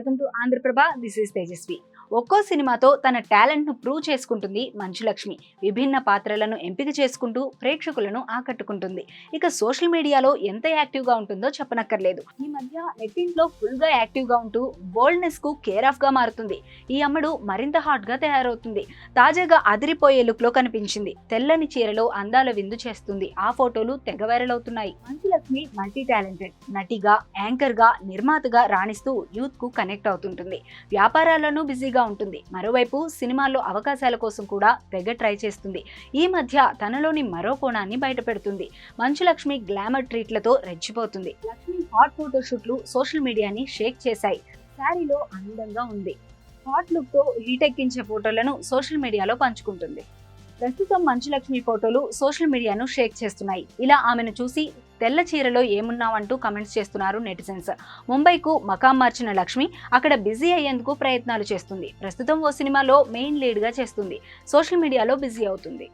Welcome to Andhraprabha. This is Tejaswi. ఒక్కో సినిమాతో తన టాలెంట్ ను ప్రూవ్ చేసుకుంటుంది మంచులక్ష్మి. విభిన్న పాత్రలను ఎంపిక చేసుకుంటూ ప్రేక్షకులను ఆకట్టుకుంటుంది. ఇక సోషల్ మీడియాలో ఎంత యాక్టివ్ గా ఉంటుందో చెప్పనక్కర్లేదు. ఈ మధ్య నెట్టింట్లో ఫుల్ గా యాక్టివ్ గా ఉంటూ బోల్డ్నెస్ కు కేర్ ఆఫ్ గా మారుతుంది. ఈ అమ్మడు మరింత హాట్ గా తయారవుతుంది. తాజాగా అదిరిపోయే లుక్ లో కనిపించింది. తెల్లని చీరలో అందాల విందు చేస్తుంది. ఆ ఫోటోలు తెగ వైరల్ అవుతున్నాయి. Manchu Lakshmi multi talented. నటిగా, యాంకర్ గా, నిర్మాతగా రాణిస్తూ యూత్ కు కనెక్ట్ అవుతుంటుంది. వ్యాపారాలను బిజీగా ఉంటుంది. మరోవైపు సినిమాల్లో అవకాశాల కోసం కూడా తెగ ట్రై చేస్తుంది. ఈ మధ్య తనలోని మరో కోణాన్ని బయటపెడుతుంది. మంచులక్ష్మి గ్లామర్ ట్రీట్లతో రెచ్చిపోతుంది. లక్ష్మి హాట్ ఫోటోషూట్లు సోషల్ మీడియాని షేక్ చేశాయి. శారీలో అందంగా ఉంది. హాట్ లుక్ తో హీట్ ఎక్కించే ఫోటోలను సోషల్ మీడియాలో పంచుకుంటుంది. ప్రస్తుతం మంచులక్ష్మి ఫోటోలు సోషల్ మీడియాను షేక్ చేస్తున్నాయి. ఇలా ఆమెను చూసి తెల్ల చీరలో ఏమున్నావంటూ కమెంట్స్ చేస్తున్నారు నెటిజన్స్. ముంబైకు మకాం మార్చిన లక్ష్మి అక్కడ బిజీ అయ్యేందుకు ప్రయత్నాలు చేస్తుంది. ప్రస్తుతం ఓ సినిమాలో మెయిన్ లీడ్ గా చేస్తుంది. సోషల్ మీడియాలో బిజీ అవుతుంది.